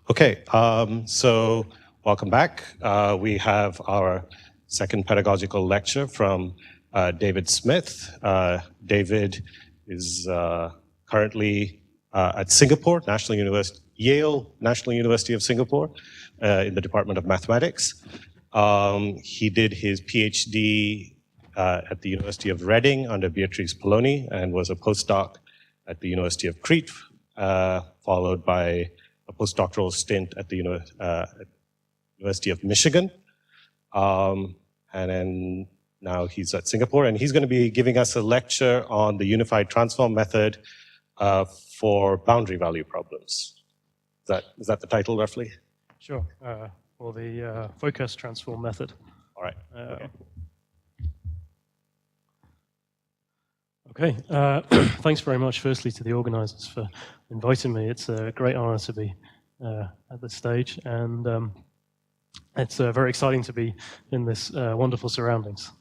Okay, so welcome back. We have our second pedagogical lecture from David Smith. David is currently at Singapore, Yale National University of Singapore, in the Department of Mathematics. He did his PhD at the University of Reading under Beatrice Poloni and was a postdoc at the University of Crete, followed by a postdoctoral stint at the University of Michigan. And then now he's at Singapore, and he's going to be giving us a lecture on the unified transform method for boundary value problems. Is that the title, roughly? Sure, or the Fohas transform method. All right. Okay, thanks very much, firstly, to the organizers for inviting me. It's a great honor to be at this stage, and it's very exciting to be in this wonderful surroundings.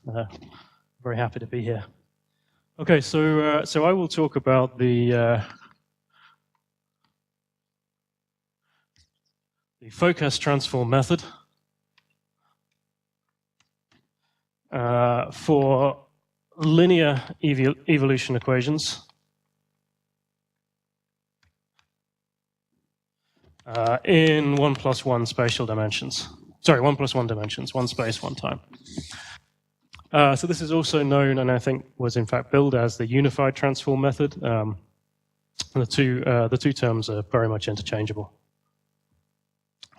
Very happy to be here. Okay, so I will talk about the Fohas transform method for linear evolution equations in 1+1 spatial dimensions. Sorry, 1+1 dimensions, one space, one time. So this is also known, and I think was in fact billed as the unified transform method. The two terms are very much interchangeable.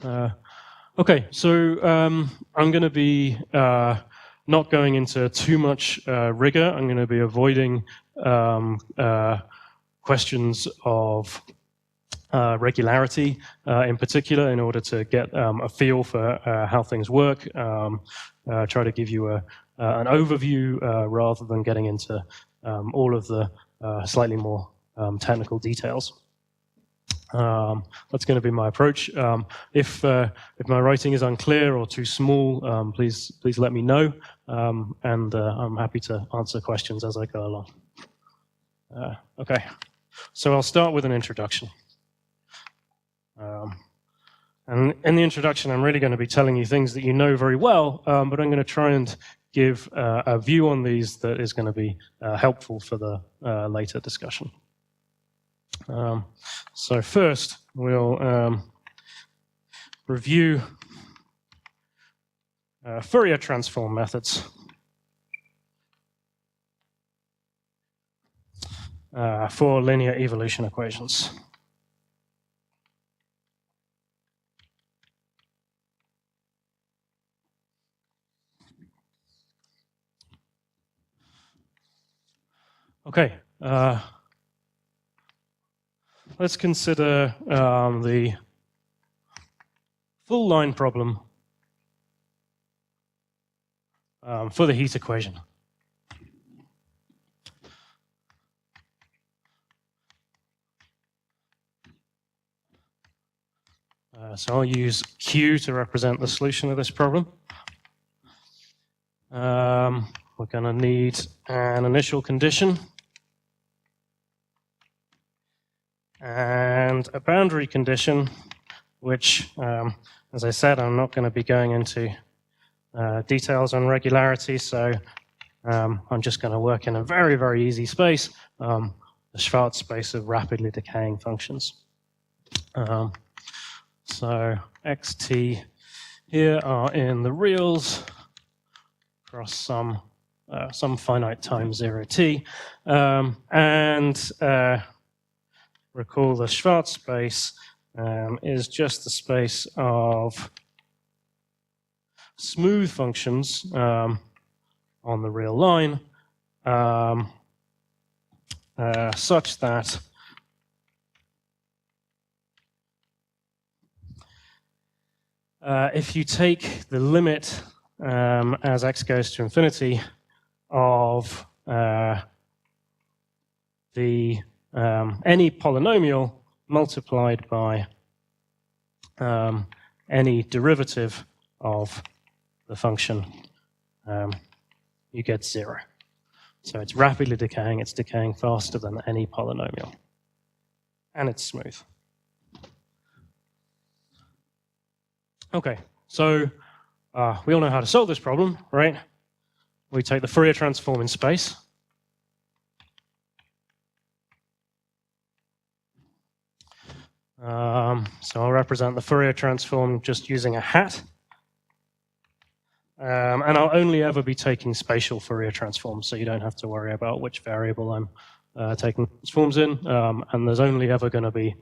Okay, so I'm going to be not going into too much rigor. I'm going to be avoiding questions of regularity in particular, in order to get a feel for how things work. Try to give you an overview rather than getting into all of the slightly more technical details. That's going to be my approach. If my writing is unclear or too small, please let me know, and I'm happy to answer questions as I go along. Okay, so I'll start with an introduction. And in the introduction, I'm really going to be telling you things that you know very well, but I'm going to try and give a view on these that is going to be helpful for the later discussion. So first, we'll review Fourier transform methods for linear evolution equations. Okay. Let's consider the full line problem for the heat equation. So I'll use Q to represent the solution of this problem. We're going to need an initial condition and a boundary condition, which, as I said, I'm not going to be going into details on regularity, so I'm just going to work in a very, very easy space, the Schwarz space of rapidly decaying functions. So xt here are in the reals across some finite time 0t, and recall the Schwarz space is just the space of smooth functions on the real line, such that if you take the limit as x goes to infinity of any polynomial multiplied by any derivative of the function, you get 0. So it's rapidly decaying, it's decaying faster than any polynomial, and it's smooth. Okay, so we all know how to solve this problem, right? We take the Fourier transform in space. So I'll represent the Fourier transform just using a hat. And I'll only ever be taking spatial Fourier transforms, so you don't have to worry about which variable I'm taking transforms in. And there's only ever going to be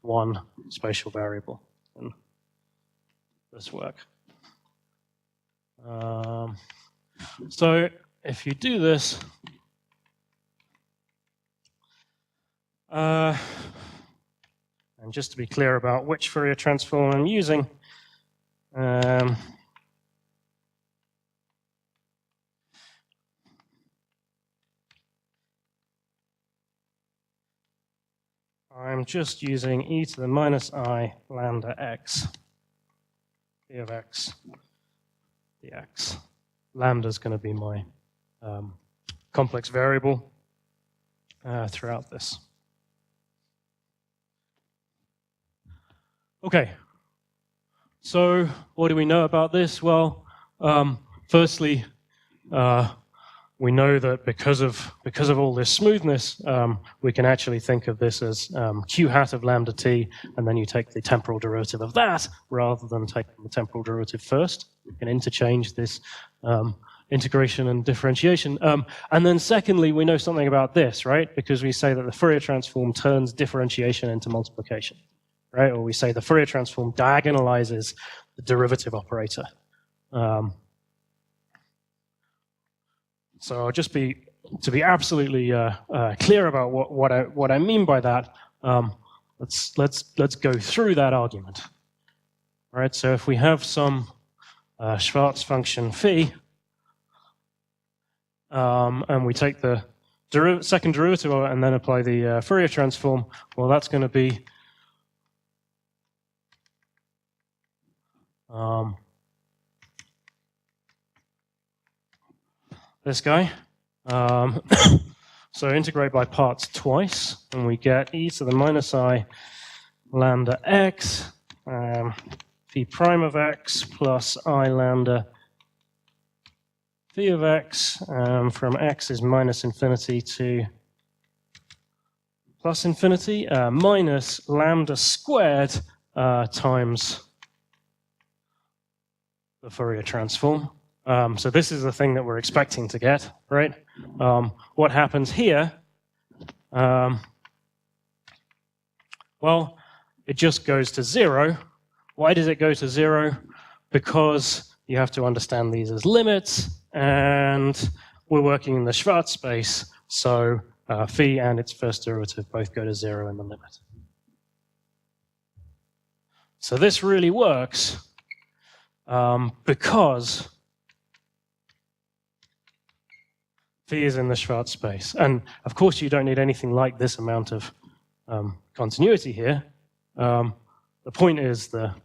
one spatial variable in this work. So if you do this, and just to be clear about which Fourier transform I'm using, I'm just using e to the minus I lambda x, p of x dx. Lambda is going to be my complex variable throughout this. Okay, so what do we know about this? Well, firstly, we know that because of all this smoothness, we can actually think of this as q hat of lambda t, and then you take the temporal derivative of that rather than taking the temporal derivative first. You can interchange this integration and differentiation. And then secondly, we know something about this, right? Because we say that the Fourier transform turns differentiation into multiplication, right? Or we say the Fourier transform diagonalizes the derivative operator. So I'll just to be absolutely clear about what I mean by that. Let's go through that argument. All right. So if we have some Schwarz function phi, and we take the second derivative of it and then apply the Fourier transform, well, that's going to be this guy. So integrate by parts twice, and we get e to the minus I lambda x, phi prime of x plus I lambda phi of x, from x is minus infinity to plus infinity, minus lambda squared times the Fourier transform. So this is the thing that we're expecting to get, right? What happens here? Well, it just goes to 0. Why does it go to 0? Because you have to understand these as limits, and we're working in the Schwarz space, so phi and its first derivative both go to 0 in the limit. So this really works because phi is in the Schwarz space. And of course, you don't need anything like this amount of continuity here. The point is the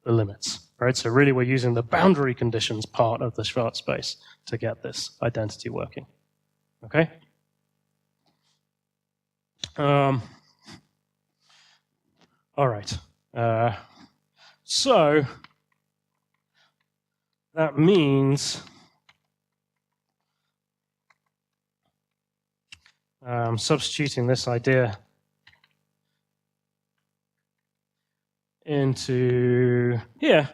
limits, right? So really, we're using the boundary conditions part of the Schwarz space to get this identity working. Okay? All right. So that means substituting this idea into here,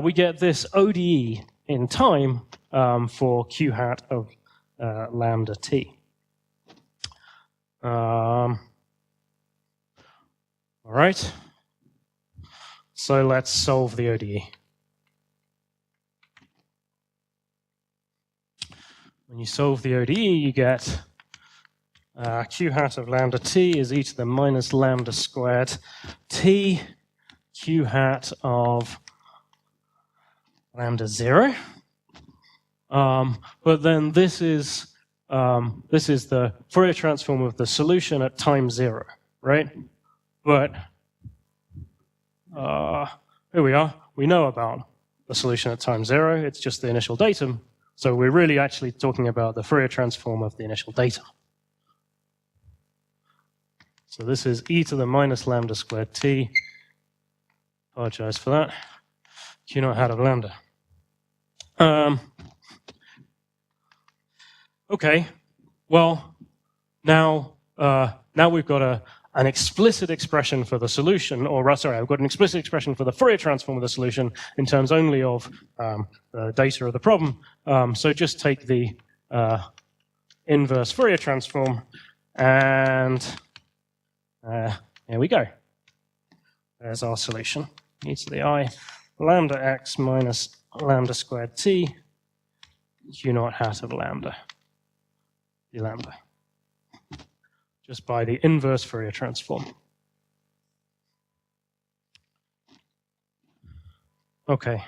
we get this ODE in time for q hat of lambda t. All right. So let's solve the ODE. When you solve the ODE, you get q hat of lambda t is e to the minus lambda squared t, q hat of lambda 0. But then this is the Fourier transform of the solution at time 0, right? But here we are. We know about the solution at time 0. It's just the initial datum. So we're really actually talking about the Fourier transform of the initial datum. So this is e to the minus lambda squared t Apologize for that. Q naught hat of lambda. Okay, well, now we've got an explicit expression for the solution, or sorry, I've got an explicit expression for the Fourier transform of the solution in terms only of the data of the problem. So just take the inverse Fourier transform, and here we go. There's our solution. E to the I lambda x minus lambda squared t q naught hat of lambda d lambda, just by the inverse Fourier transform. Okay.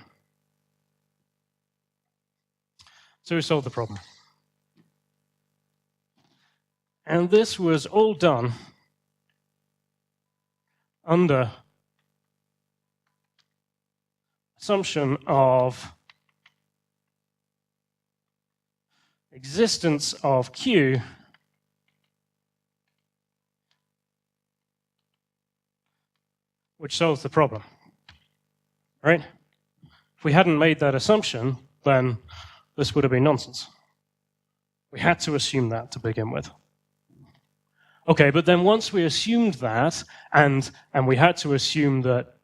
So we solved the problem. And this was all done under assumption of existence of Q which solves the problem, right? If we hadn't made that assumption, then this would have been nonsense. We had to assume that to begin with. Okay, but then once we assumed that, and we had to assume that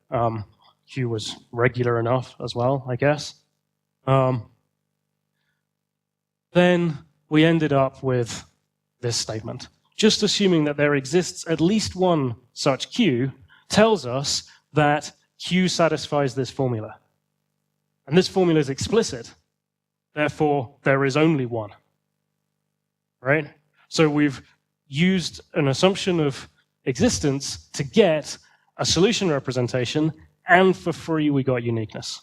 Q was regular enough as well, I guess, then we ended up with this statement. Just assuming that there exists at least one such Q tells us that Q satisfies this formula. And this formula is explicit. Therefore, there is only one. Right? So we've used an assumption of existence to get a solution representation, and for free we got uniqueness.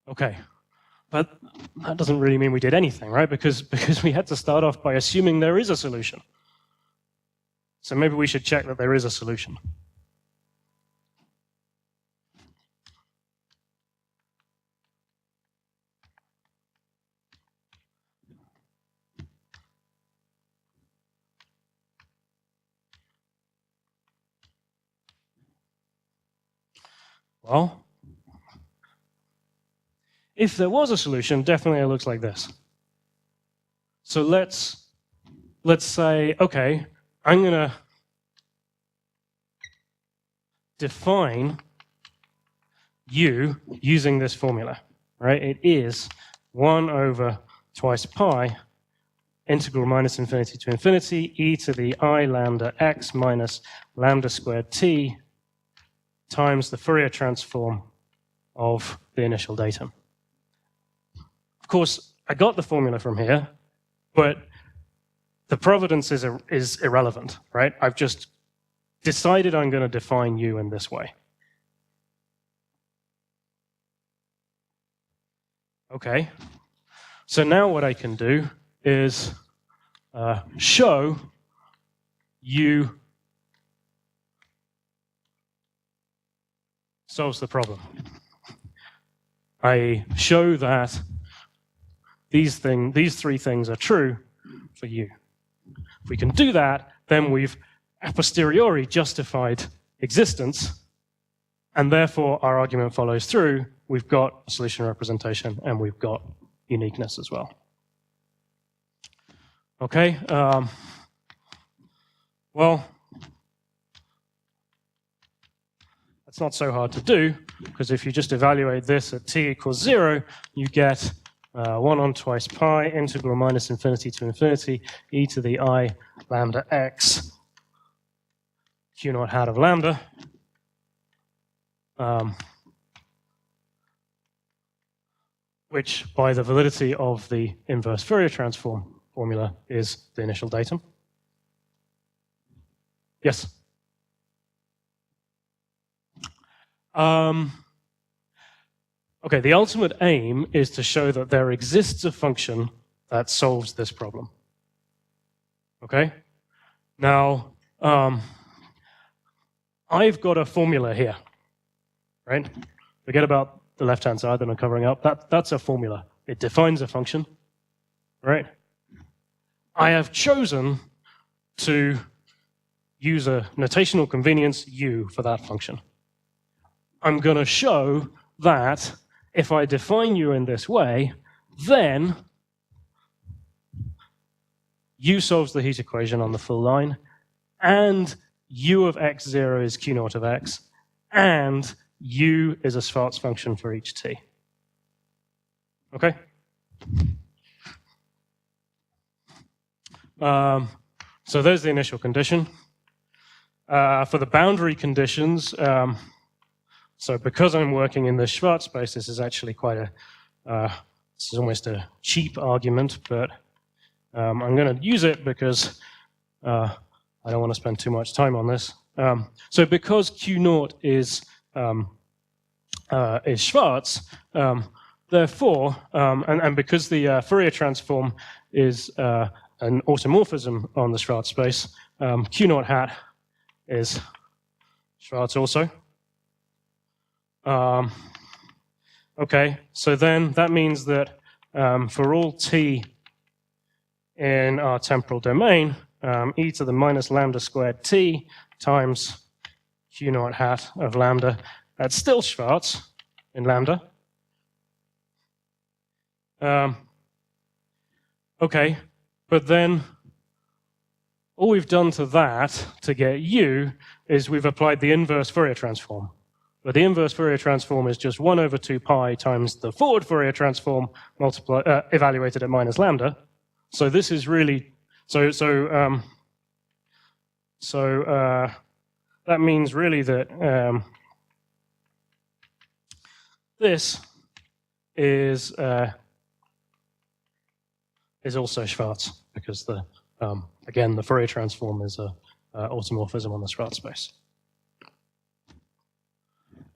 Okay, but that doesn't really mean we did anything, right? Because we had to start off by assuming there is a solution. So maybe we should check that there is a solution. Well, if there was a solution, definitely it looks like this. So let's say, okay, I'm going to define U using this formula, right? It is 1 over twice pi integral minus infinity to infinity e to the I lambda x minus lambda squared t times the Fourier transform of the initial datum. Of course, I got the formula from here, but the providence is irrelevant, right? I've just decided I'm going to define U in this way. Okay, so now what I can do is show U solves the problem. I show that these three things are true for U. If we can do that, then we've a posteriori justified existence, and therefore our argument follows through. We've got a solution representation, and we've got uniqueness as well. Okay, well, that's not so hard to do, because if you just evaluate this at t equals 0, you get 1 on twice pi integral minus infinity to infinity e to the I lambda x q naught hat of lambda. Which, by the validity of the inverse Fourier transform formula, is the initial datum. Yes? Okay, the ultimate aim is to show that there exists a function that solves this problem. Okay? Now, I've got a formula here, right? Forget about the left-hand side that I'm covering up. That's a formula. It defines a function, right? I have chosen to use a notational convenience u for that function. I'm going to show that if I define u in this way, then u solves the heat equation on the full line, and u of x0 is q naught of x, and u is a Schwarz function for each t. Okay? So there's the initial condition. For the boundary conditions, so because I'm working in the Schwarz space, this is actually quite a, this is almost a cheap argument, but I'm going to use it because I don't want to spend too much time on this. So because Q naught is Schwarz, therefore, and because the Fourier transform is an automorphism on the Schwarz space, Q naught hat is Schwarz also. Okay, so then that means that for all t in our temporal domain, e to the minus lambda squared t times q naught hat of lambda, that's still Schwarz in lambda. Okay, but then all we've done to that to get u is we've applied the inverse Fourier transform. But the inverse Fourier transform is just 1 over 2 pi times the forward Fourier transform evaluated at minus lambda. So this is really, that means really that this is also Schwarz, because the again the Fourier transform is a automorphism on the Schwarz space.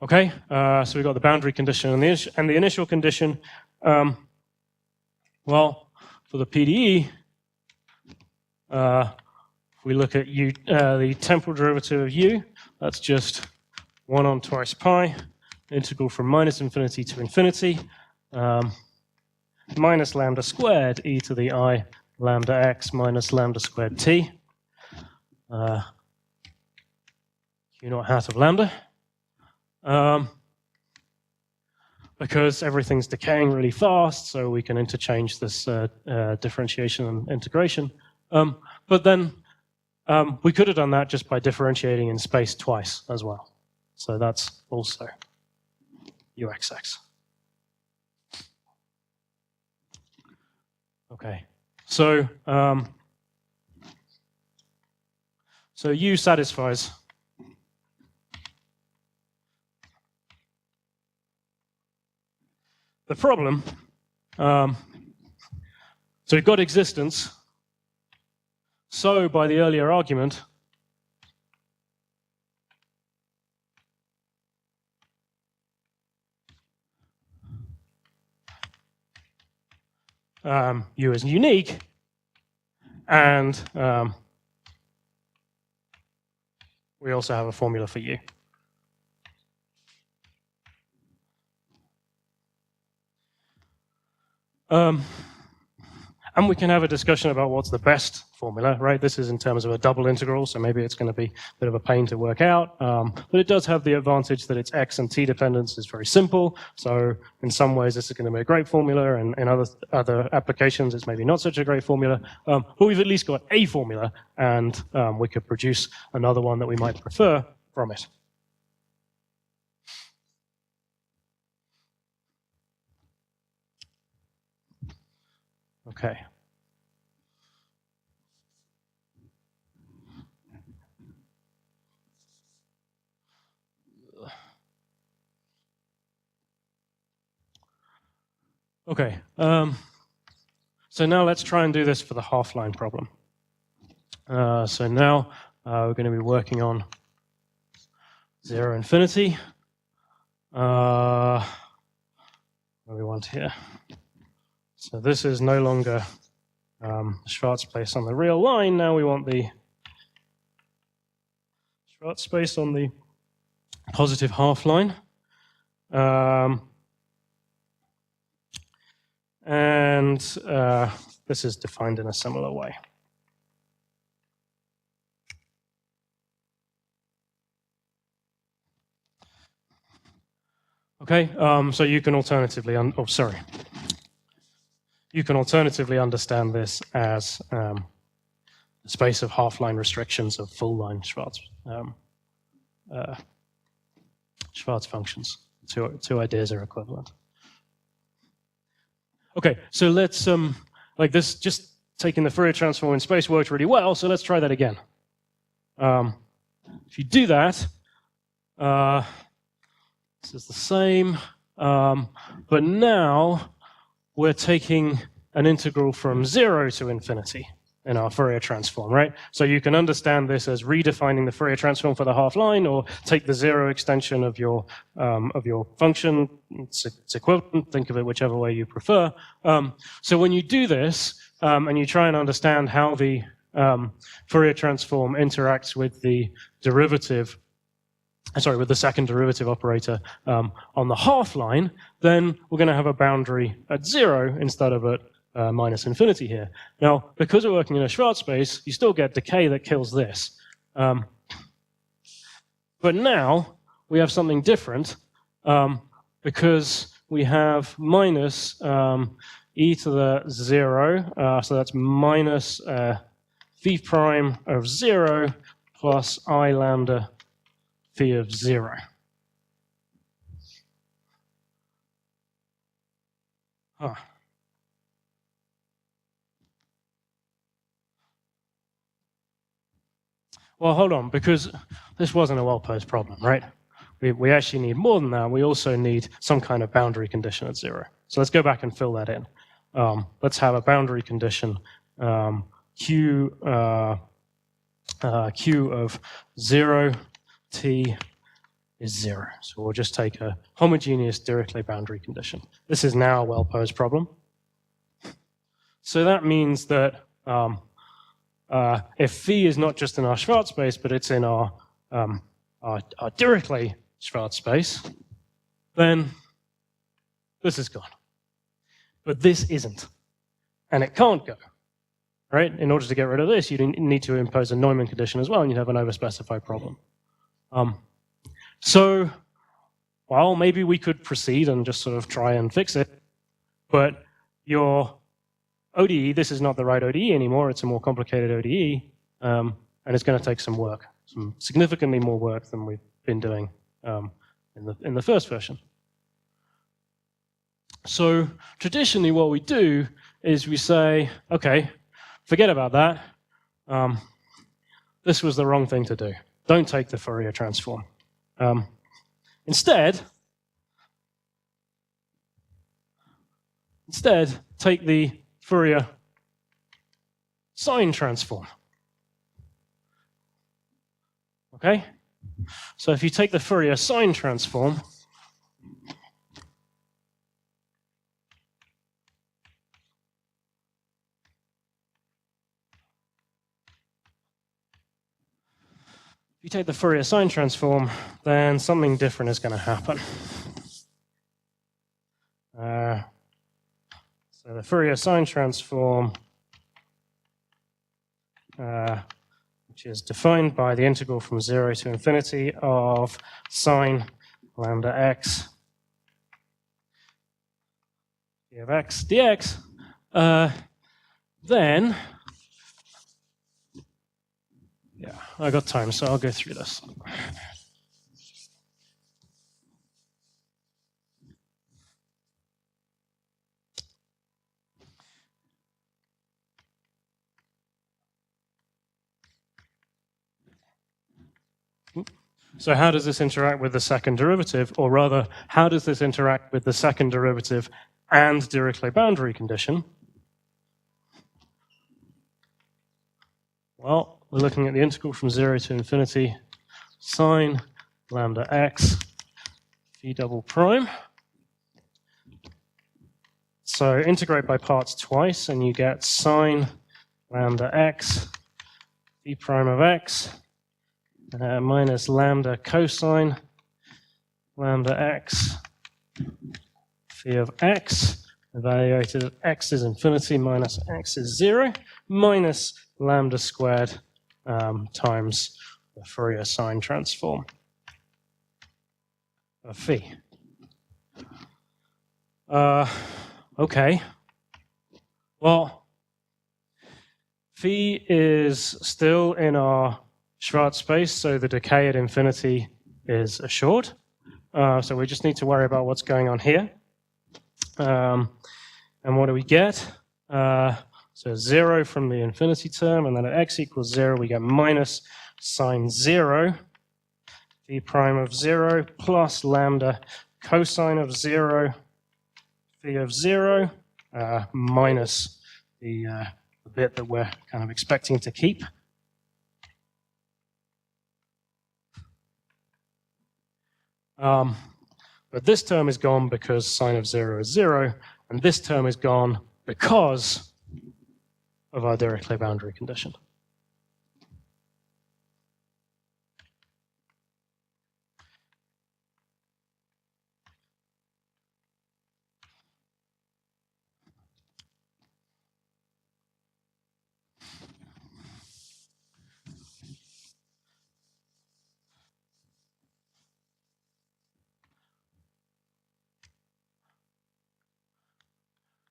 Okay, so we've got the boundary condition and the initial condition. Well, for the PDE, if we look at u, the temporal derivative of u, that's just 1 on twice pi, integral from minus infinity to infinity, minus lambda squared e to the I lambda x minus lambda squared t, q naught hat of lambda. Because everything's decaying really fast, so we can interchange this differentiation and integration. But then we could have done that just by differentiating in space twice as well. So that's also uxx. Okay, so so u satisfies the problem. So we've got existence. So by the earlier argument, u is unique, and we also have a formula for u. And we can have a discussion about what's the best formula, right? This is in terms of a double integral, so maybe it's going to be a bit of a pain to work out. But it does have the advantage that its x and t dependence is very simple. So in some ways, this is going to be a great formula, and in other applications, it's maybe not such a great formula. But we've at least got a formula, and we could produce another one that we might prefer from it. Okay. Okay. So now let's try and do this for the half-line problem. So now we're going to be working on 0 infinity. What do we want here? So this is no longer the Schwarz space on the real line. Now we want the Schwarz space on the positive half line. And this is defined in a similar way. Okay, so you can alternatively, you can alternatively understand this as the space of half-line restrictions of full-line Schwarz functions. Two ideas are equivalent. Okay, so let's, like this, just taking the Fourier transform in space worked really well, so let's try that again. If you do that, this is the same, but now we're taking an integral from 0 to infinity in our Fourier transform, right? So you can understand this as redefining the Fourier transform for the half line, or take the 0 extension of your function. It's equivalent. Think of it whichever way you prefer. So when you do this and you try and understand how the Fourier transform interacts with the derivative, with the second derivative operator on the half line, then we're going to have a boundary at 0 instead of at minus infinity here. Now, because we're working in a Schwarz space, you still get decay that kills this. But now we have something different because we have minus e to the 0, so that's minus phi prime of 0 plus I lambda phi of 0. Huh. Well, hold on, because this wasn't a well-posed problem, right? We actually need more than that. We also need some kind of boundary condition at 0. So let's go back and fill that in. Let's have a boundary condition Q of 0, t is 0. So we'll just take a homogeneous Dirichlet boundary condition. This is now a well-posed problem. So that means that if phi is not just in our Schwarz space, but it's in our Dirichlet Schwarz space, then this is gone. But this isn't. And it can't go. Right? In order to get rid of this, you need to impose a Neumann condition as well, and you'd have an overspecified problem. So, well, maybe we could proceed and just sort of try and fix it. But your ODE, this is not the right ODE anymore. It's a more complicated ODE, and it's going to take some work, some significantly more work than we've been doing in the first version. So traditionally what we do is we say, okay, forget about that. This was the wrong thing to do. Don't take the Fourier transform. Instead, take the Fourier sine transform. Okay? So if you take the Fourier sine transform, then something different is going to happen. So the Fourier sine transform, which is defined by the integral from 0 to infinity of sine lambda x d of x dx, then, yeah, I got time, so I'll go through this. So how does this interact with the second derivative? Or rather, how does this interact with the second derivative and Dirichlet boundary condition? Well, we're looking at the integral from 0 to infinity sine lambda x phi double prime. So integrate by parts twice, and you get sine lambda x phi prime of x minus lambda cosine lambda x phi of x, evaluated at x is infinity minus x is 0, minus lambda squared times the Fourier sine transform of phi. Okay. Well, phi is still in our Schwarz space, so the decay at infinity is assured. So we just need to worry about what's going on here. And what do we get? So 0 from the infinity term, and then at x equals 0, we get minus sine 0, phi prime of 0, plus lambda cosine of 0, phi of 0, minus the bit that we're kind of expecting to keep. But this term is gone because sine of 0 is 0, and this term is gone because of our Dirichlet boundary condition.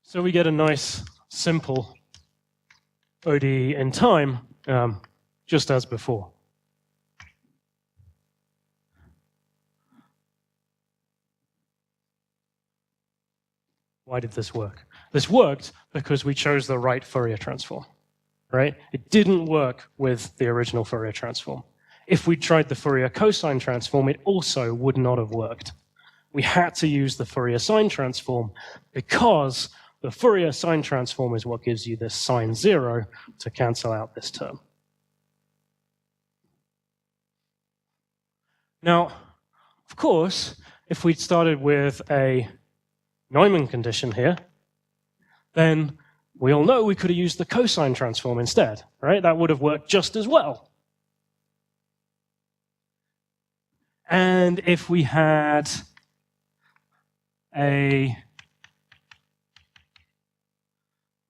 So we get a nice, simple ODE in time, just as before. Why did this work? This worked because we chose the right Fourier transform, right? It didn't work with the original Fourier transform. If we tried the Fourier cosine transform, it also would not have worked. We had to use the Fourier sine transform because the Fourier sine transform is what gives you this sine 0 to cancel out this term. Now, of course, if we'd started with a Neumann condition here, then we all know we could have used the cosine transform instead, right? That would have worked just as well. And if we had a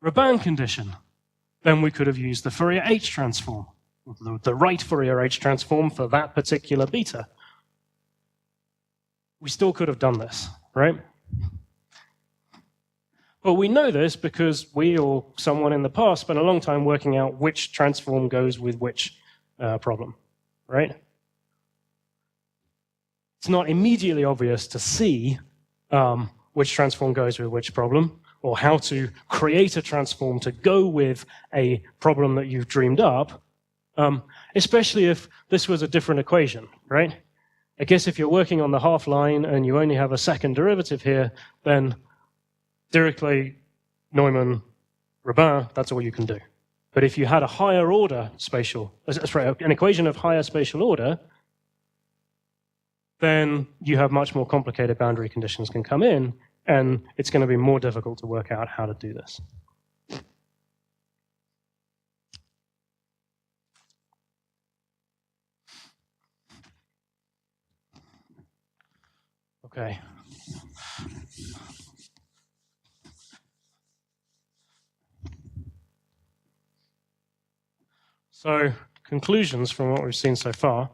Ramanujan condition, then we could have used the Fourier H transform, the right Fourier H transform for that particular beta. We still could have done this, right? But we know this because we or someone in the past spent a long time working out which transform goes with which problem, right? It's not immediately obvious to see which transform goes with which problem, or how to create a transform to go with a problem that you've dreamed up, especially if this was a different equation, right? I guess if you're working on the half line and you only have a second derivative here, then Dirichlet, Neumann, Ramanujan, that's all you can do. But if you had a higher order spatial, an equation of higher spatial order, then you have much more complicated boundary conditions can come in, and it's going to be more difficult to work out how to do this. Okay. So, conclusions from what we've seen so far.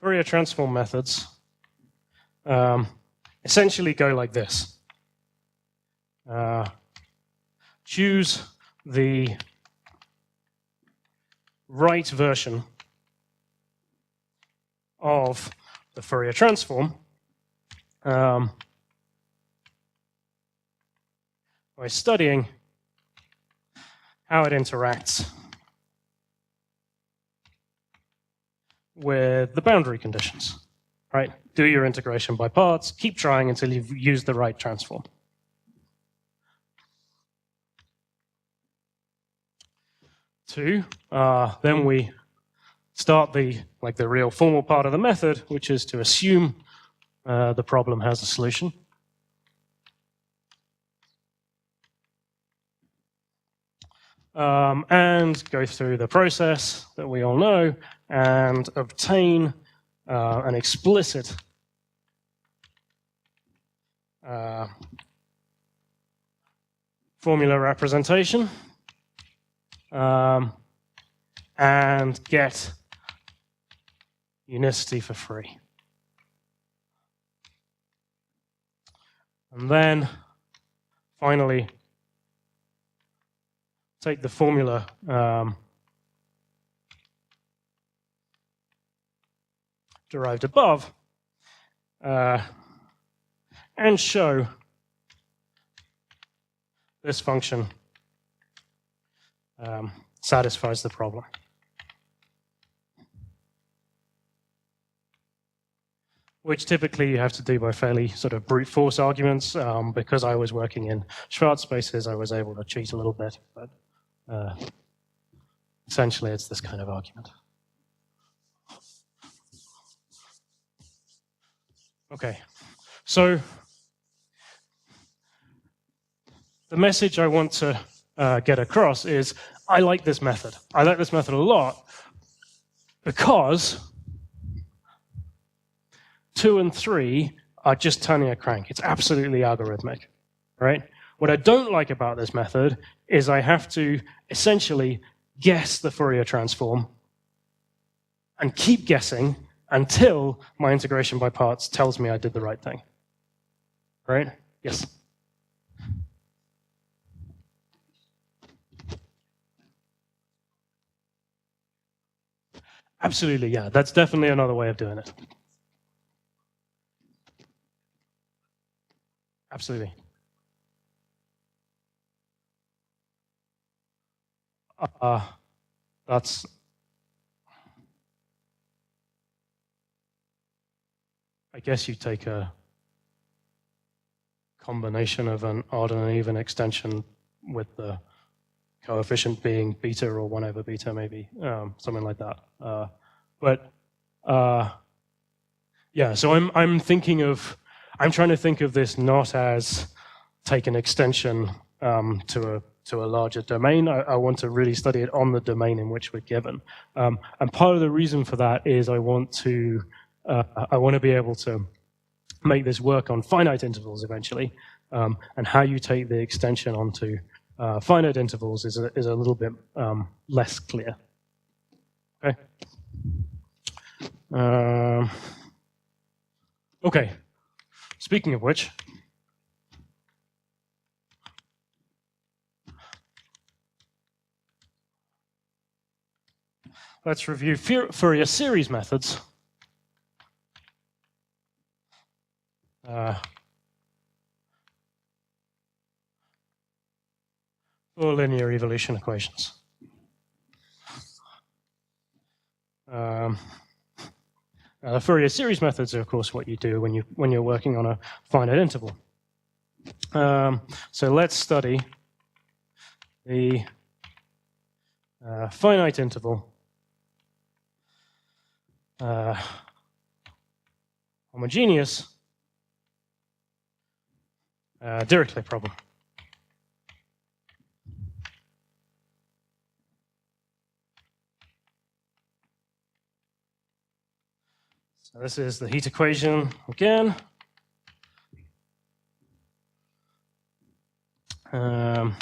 Fourier transform methods essentially go like this. Choose the right version of the Fourier transform by studying how it interacts with the boundary conditions, right? Do your integration by parts, keep trying until you've used the right transform. Two, then we start the real formal part of the method, which is to assume the problem has a solution. and go through the process that we all know and obtain an explicit formula representation and get unicity for free. And then finally take the formula derived above and show this function satisfies the problem. Which typically you have to do by fairly sort of brute force arguments. Because I was working in Schwarz spaces, I was able to cheat a little bit, but essentially it's this kind of argument. Okay, so the message I want to get across is I like this method. I like this method a lot because 2 and 3 are just turning a crank. It's absolutely algorithmic, right? What I don't like about this method is I have to essentially guess the Fourier transform and keep guessing until my integration by parts tells me I did the right thing. Right? Yes? Absolutely, yeah. That's definitely another way of doing it. Absolutely. That's I guess you take a combination of an odd and an even extension with the coefficient being beta or 1 over beta, maybe, something like that. Yeah, so I'm trying to think of this not as take an extension to a larger domain. I want to really study it on the domain in which we're given. And part of the reason for that is I want to be able to make this work on finite intervals eventually. And how you take the extension onto finite intervals is a little bit less clear. Okay. Okay. Speaking of which, let's review Fourier series methods. For linear evolution equations. The Fourier series methods are, of course, what you do when you're working on a finite interval. So let's study the finite interval homogeneous Dirichlet problem. So this is the heat equation again. And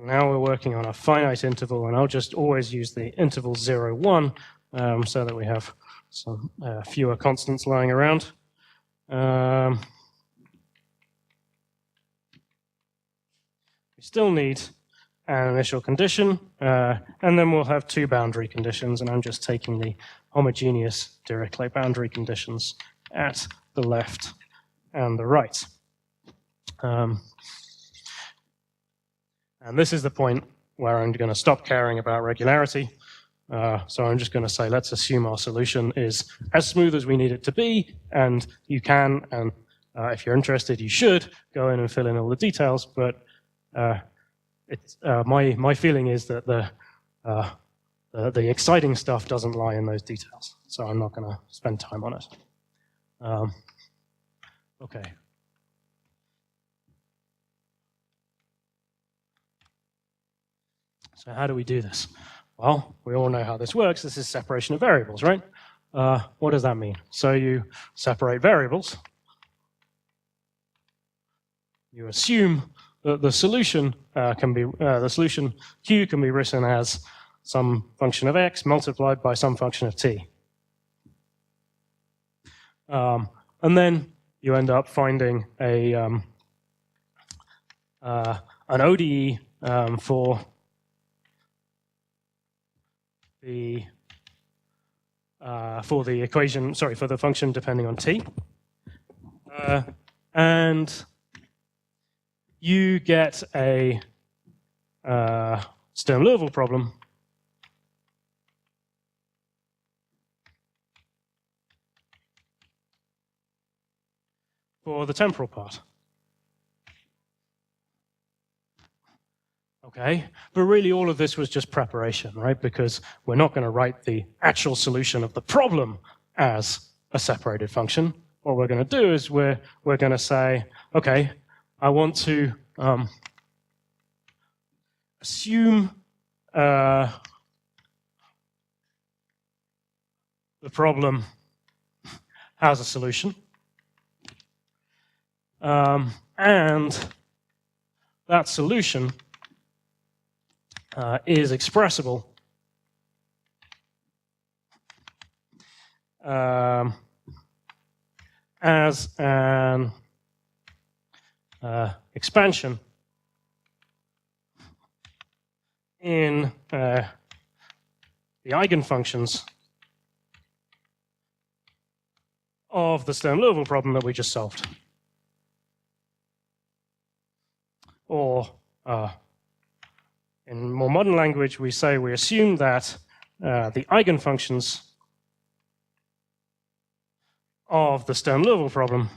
now we're working on a finite interval, and I'll just always use the interval 0, 1, so that we have some fewer constants lying around. We still need an initial condition, and then we'll have 2 boundary conditions, and I'm just taking the homogeneous Dirichlet boundary conditions at the left and the right. And this is the point where I'm going to stop caring about regularity. So I'm just going to say, let's assume our solution is as smooth as we need it to be, and you can, and if you're interested, you should go in and fill in all the details, but my feeling is that the exciting stuff doesn't lie in those details, so I'm not going to spend time on it. Okay. So how do we do this? Well, we all know how this works. This is separation of variables, right? What does that mean? So you separate variables. You assume that the solution the solution Q can be written as some function of x multiplied by some function of t. And then you end up finding an ODE for the equation, sorry, for the function depending on t, and you get a Sturm-Liouville problem for the temporal part. Okay, but really all of this was just preparation, right? Because we're not going to write the actual solution of the problem as a separated function. What we're going to do is we're going to say, okay, I want to assume the problem has a solution. And that solution is expressible as an expansion in the eigenfunctions of the Sturm-Liouville problem that we just solved. Or in more modern language, we say we assume that the eigenfunctions of the Sturm-Liouville problem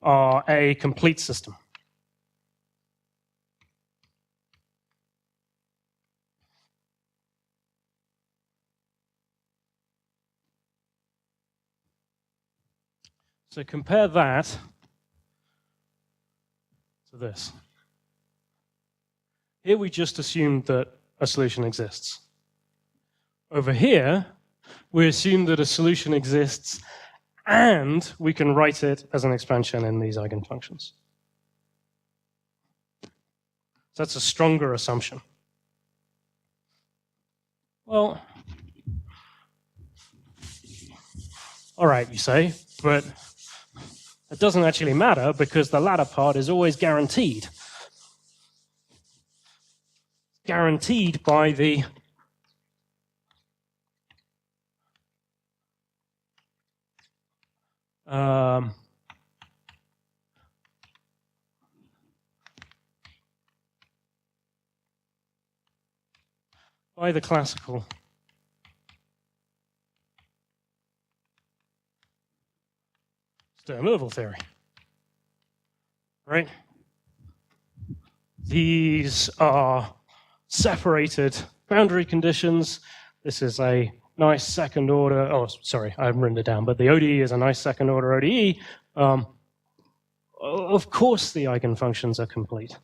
are a complete system. So compare that to this. Here we just assumed that a solution exists. Over here, we assume that a solution exists and we can write it as an expansion in these eigenfunctions. So that's a stronger assumption. Well, all right, you say, but it doesn't actually matter because the latter part is always guaranteed. Guaranteed by the classical Sturm-Liouville theory, right? These are separated boundary conditions. This is a nice second order, oh, sorry, I haven't written it down, but the ODE is a nice second order ODE. Of course the eigenfunctions are complete.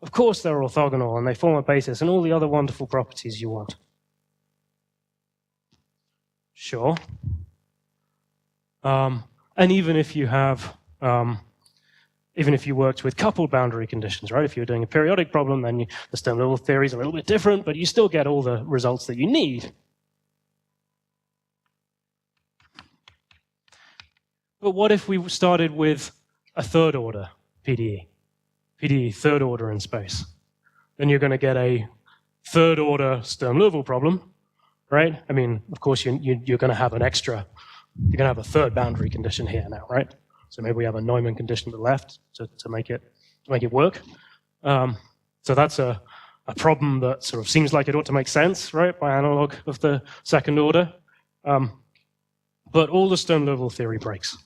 Of course they're orthogonal and they form a basis and all the other wonderful properties you want. Sure. And even if you have, even if you worked with coupled boundary conditions, right? If you're doing a periodic problem, then the Sturm-Liouville theory is a little bit different, but you still get all the results that you need. But what if we started with a third order PDE? PDE, third order in space. Then you're going to get a third order Sturm-Liouville problem, right? I mean, of course, you're going to have an extra, you're going to have a third boundary condition here now, right? So maybe we have a Neumann condition to the left to make it work. So that's a problem that sort of seems like it ought to make sense, right, by analog of the second order. But all the Sturm-Liouville theory breaks.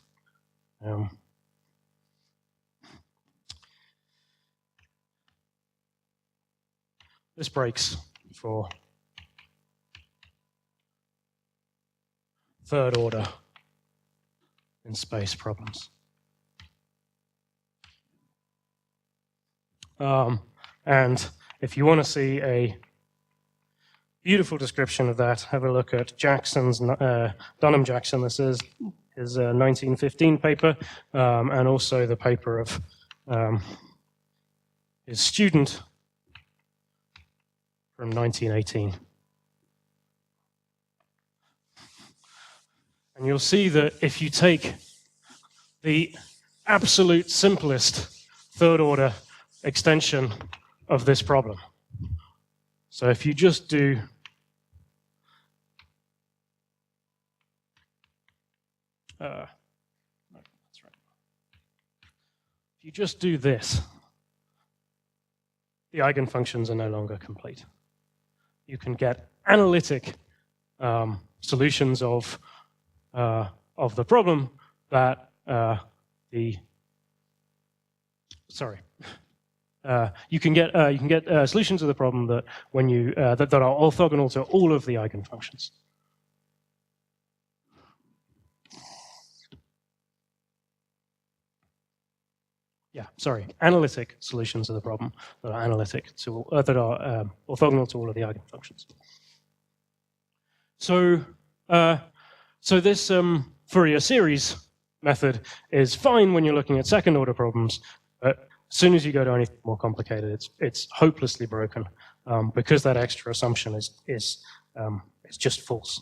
This breaks for third order in space problems. And if you want to see a beautiful description of that, have a look at Jackson's, Dunham-Jackson, this is his 1915 paper, and also the paper of his student from 1918. And you'll see that if you take the absolute simplest third-order extension of this problem, so if you just do no, that's right. If you just do this, the eigenfunctions are no longer complete. You can get analytic solutions of the problem that you can get solutions of the problem that when you that are orthogonal to all of the eigenfunctions. Analytic solutions of the problem that are analytic to that are orthogonal to all of the eigenfunctions. So, so this Fourier series method is fine when you're looking at second-order problems, but as soon as you go to anything more complicated, it's hopelessly broken because that extra assumption is just false.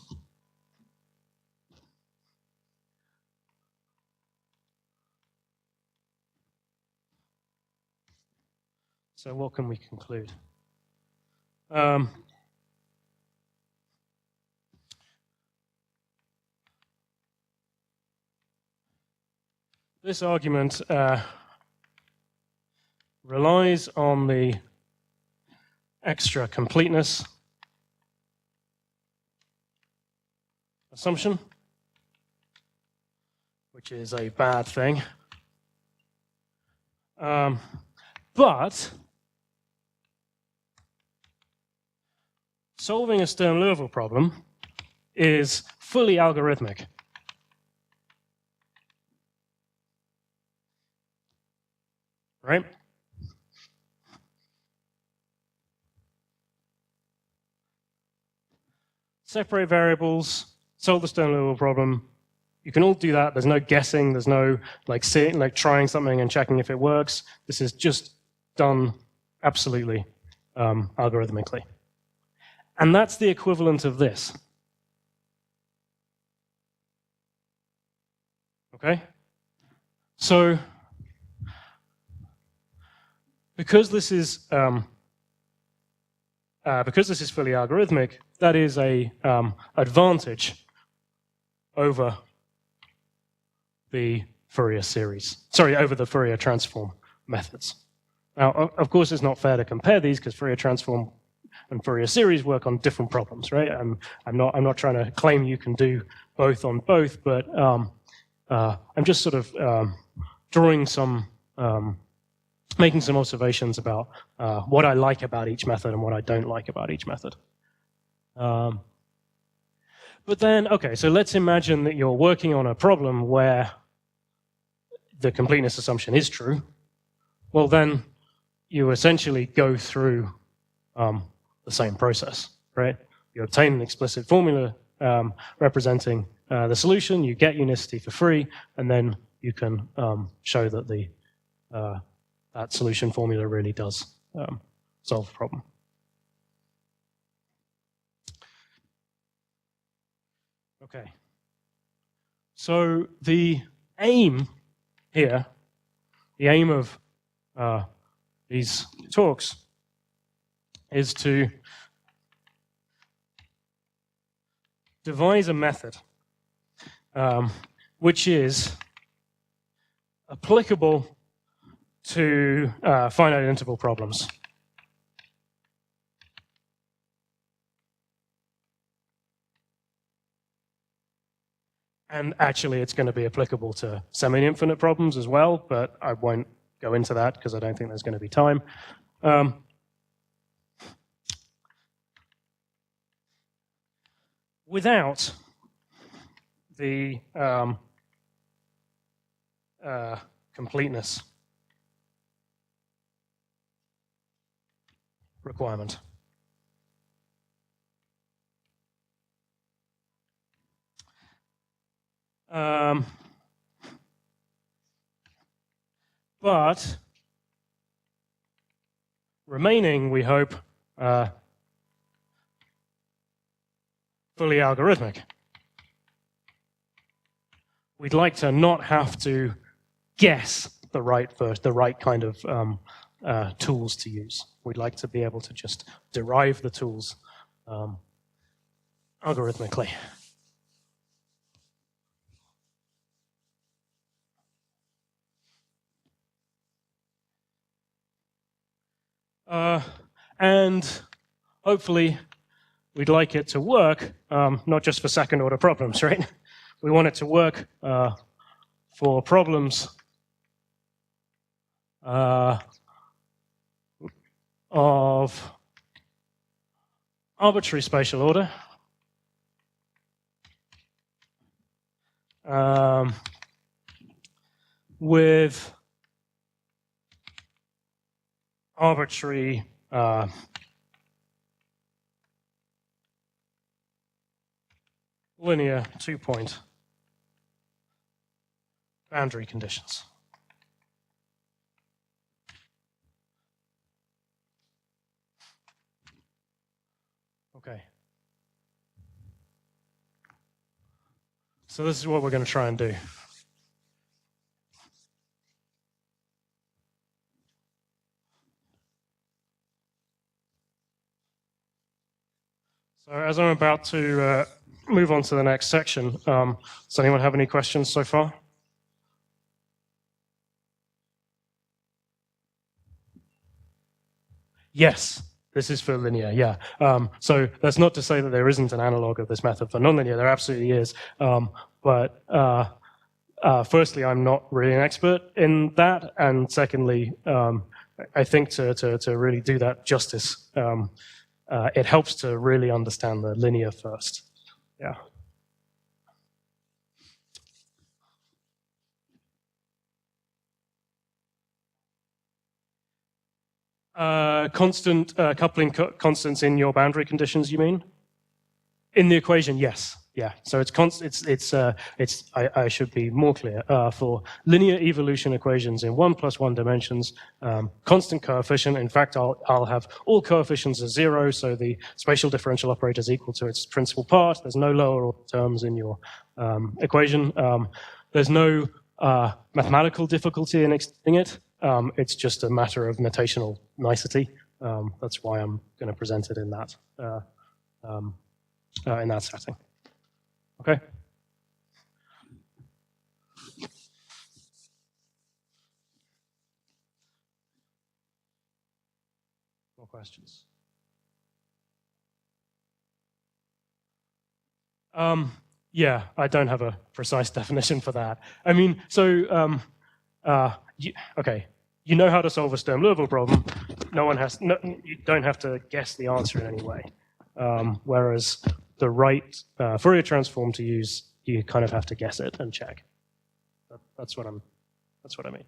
So what can we conclude? This argument relies on the extra completeness assumption, which is a bad thing. But solving a Sturm-Liouville problem is fully algorithmic. Right? Separate variables, solve the Sturm-Liouville problem. You can all do that. There's no guessing. There's no trying something and checking if it works. This is just done absolutely algorithmically. And that's the equivalent of this. Okay? So, because this is fully algorithmic, that is a advantage over the Fourier series. Sorry, over the Fourier transform methods. Now, of course, it's not fair to compare these because Fourier transform and Fourier series work on different problems, right? I'm not trying to claim you can do both on both, but I'm just sort of drawing some, making some observations about what I like about each method and what I don't like about each method. But then, okay, so let's imagine that you're working on a problem where the completeness assumption is true. Well, then you essentially go through the same process, right? You obtain an explicit formula representing the solution, you get unicity for free, and then you can show that the that solution formula really does solve the problem. Okay. So the aim here, the aim of these talks is to devise a method which is applicable to finite interval problems. And actually, it's going to be applicable to semi-infinite problems as well, but I won't go into that because I don't think there's going to be time. Without the completeness requirement. But remaining, we hope, fully algorithmic. We'd like to not have to guess the right kind of tools to use. We'd like to be able to just derive the tools algorithmically. And hopefully, we'd like it to work, not just for second-order problems, right? We want it to work for problems of arbitrary spatial order, with arbitrary linear two-point boundary conditions. Okay. So this is what we're going to try and do. So as I'm about to move on to the next section, does anyone have any questions so far? Yes, this is for linear, yeah. So that's not to say that there isn't an analog of this method for nonlinear. There absolutely is. But firstly, I'm not really an expert in that. And secondly, I think to really do that justice, it helps to really understand the linear first. Yeah. Constant coupling constants in your boundary conditions, you mean? In the equation, yes. Yeah. So it's I should be more clear. For linear evolution equations in 1+1 dimensions, constant coefficient. In fact, I'll have all coefficients as 0, so the spatial differential operator is equal to its principal part. There's no lower order terms in your equation. There's no mathematical difficulty in extending it. It's just a matter of notational nicety. That's why I'm going to present it in that setting. Okay. More questions? Yeah, I don't have a precise definition for that. I mean, so okay, you know how to solve a Sturm-Liouville problem. You don't have to guess the answer in any way. Whereas the right Fourier transform to use, you kind of have to guess it and check. That's what I mean.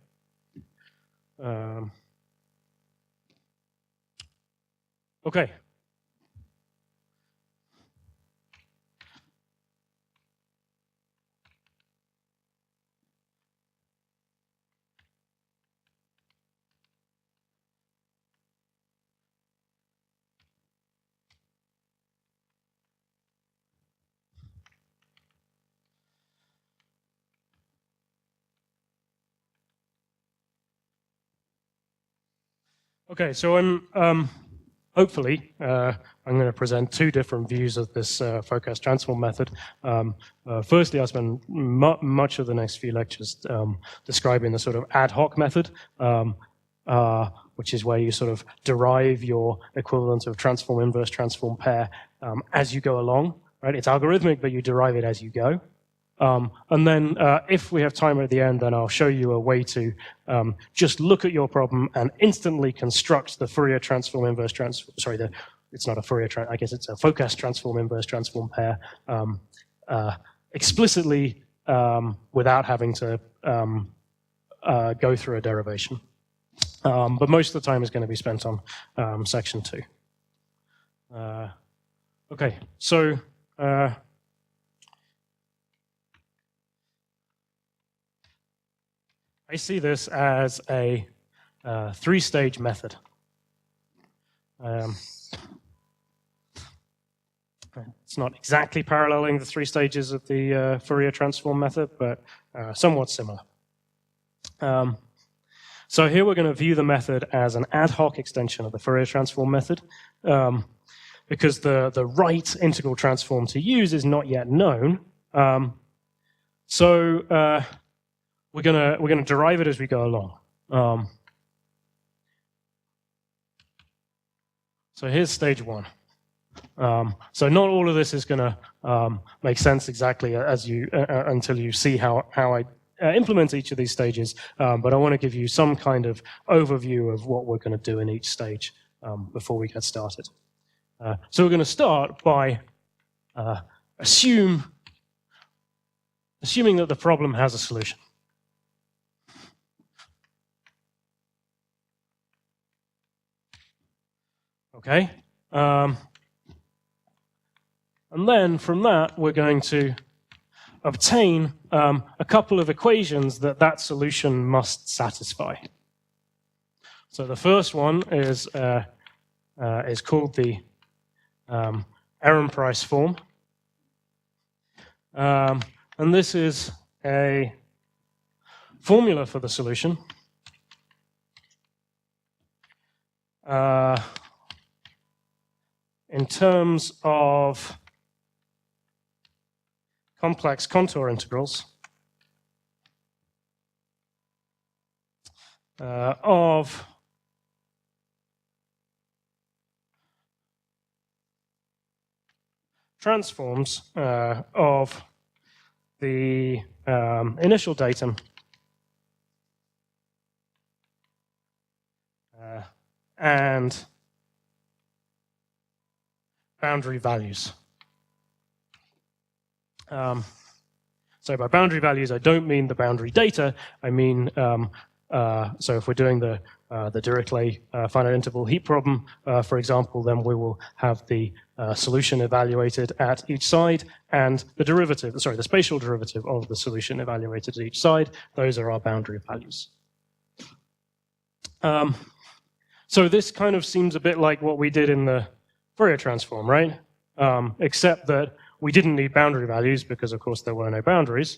Okay. Okay, so I'm hopefully I'm going to present two different views of this Fohas transform method. Firstly, I'll spend much of the next few lectures describing the sort of ad hoc method, which is where you sort of derive your equivalent of transform inverse transform pair as you go along. Right? It's algorithmic, but you derive it as you go. And then if we have time at the end, then I'll show you a way to just look at your problem and instantly construct the Fourier transform inverse transform, sorry, it's not a Fourier, I guess it's a Fohas transform inverse transform pair explicitly without having to go through a derivation. But most of the time is going to be spent on section 2. Okay, so I see this as a 3-stage method. It's not exactly paralleling the 3 stages of the Fourier transform method, but somewhat similar. So here we're going to view the method as an ad hoc extension of the Fourier transform method, because the right integral transform to use is not yet known. So we're gonna derive it as we go along. So here's stage 1. So not all of this is going to make sense exactly as you until you see how I implement each of these stages, but I want to give you some kind of overview of what we're going to do in each stage before we get started. So we're going to start by assuming that the problem has a solution. Okay? And then from that, we're going to obtain a couple of equations that solution must satisfy. So the first one is called the Ehrenpreis form. And this is a formula for the solution. In terms of complex contour integrals of transforms of the initial datum and boundary values. So by boundary values, I don't mean the boundary data. I mean, so if we're doing the Dirichlet finite interval heat problem, for example, then we will have the solution evaluated at each side and the spatial derivative of the solution evaluated at each side. Those are our boundary values. So this kind of seems a bit like what we did in the Fourier transform, right? Except that we didn't need boundary values because, of course, there were no boundaries.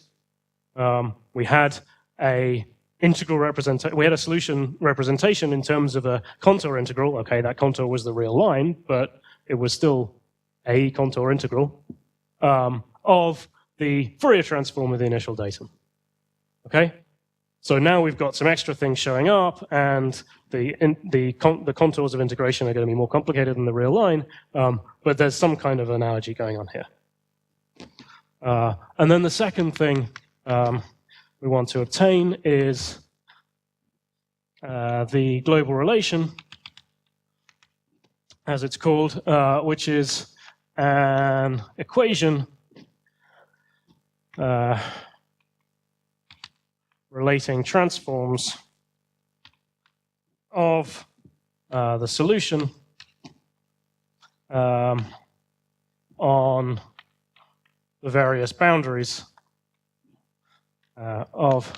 We had a integral representation. We had a solution representation in terms of a contour integral. Okay, that contour was the real line, but it was still a contour integral of the Fourier transform of the initial datum. Okay, so now we've got some extra things showing up, and the contours of integration are going to be more complicated than the real line, but there's some kind of analogy going on here. And then the second thing we want to obtain is the global relation, as it's called, which is an equation relating transforms of the solution on the various boundaries of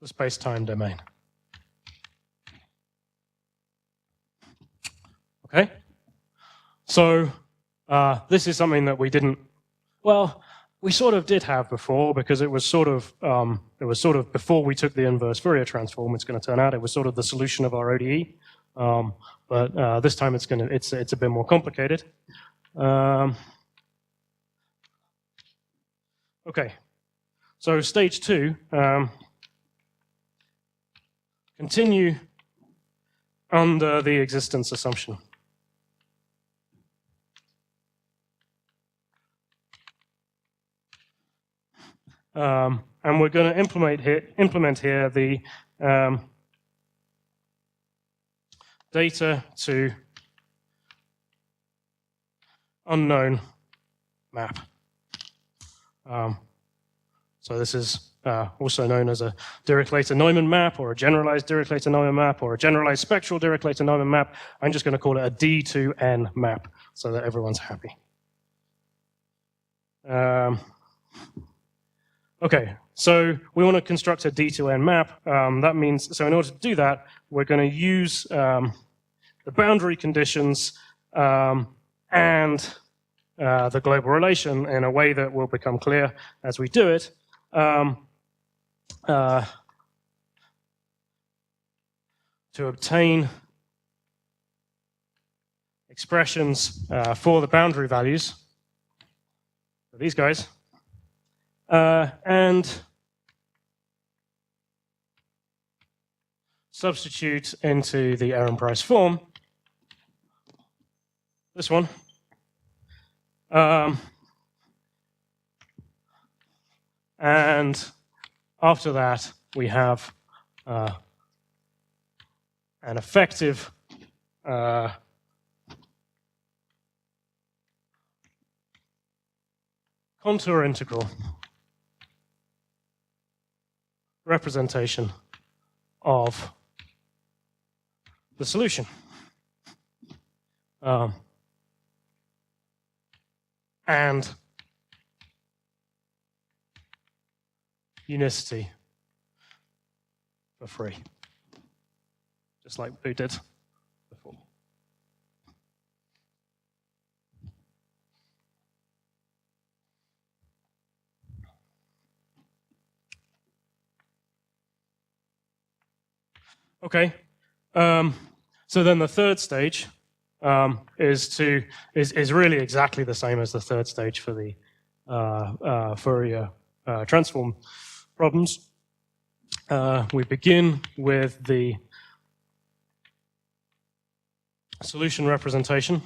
the space-time domain. Okay? So this is something that we didn't, well, we sort of did have before, because it was sort of before we took the inverse Fourier transform. It's going to turn out it was sort of the solution of our ODE, but this time it's a bit more complicated. Okay, so stage 2, continue under the existence assumption. And we're going to implement here the data to unknown map. So So this is also known as a Dirichlet-Neumann map, or a generalized Dirichlet-Neumann map, or a generalized spectral Dirichlet-Neumann map. I'm just going to call it a D to N map so that everyone's happy. Okay, so we want to construct a D to N map. That means, so in order to do that, we're going to use the boundary conditions and the global relation in a way that will become clear as we do it. To obtain expressions for the boundary values, for these guys, and substitute into the Ehrenpreis form, this one, and after that we have an effective contour integral representation of the solution. And unicity for free, just like we did before. Okay, so then the third stage is really exactly the same as the third stage for the Fourier transform problems. We begin with the solution representation,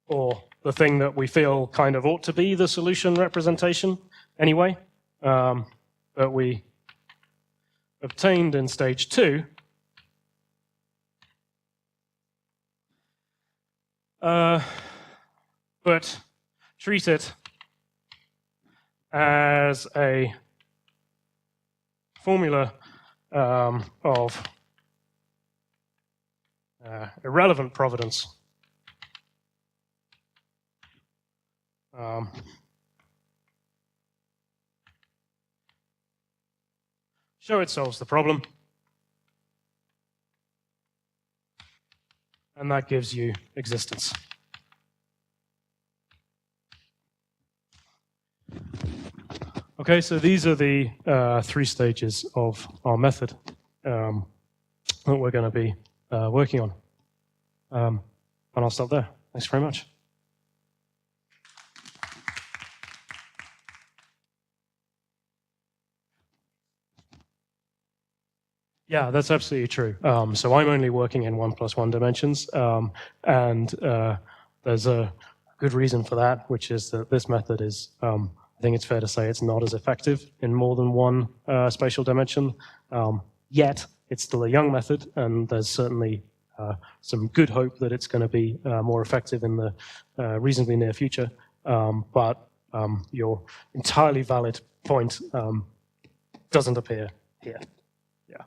or the thing that we feel kind of ought to be the solution representation anyway, that we obtained in stage 2. But treat it as a formula of irrelevant providence. Show it solves the problem. And that gives you existence. Okay, so these are the 3 stages of our method that we're going to be working on. And I'll stop there. Thanks very much. Yeah, that's absolutely true. So I'm only working in 1+1 dimensions, and there's a good reason for that, which is that this method is, I think it's fair to say, it's not as effective in more than one spatial dimension. Yet, it's still a young method, and there's certainly some good hope that it's going to be more effective in the reasonably near future. But your entirely valid point doesn't appear here. Yeah.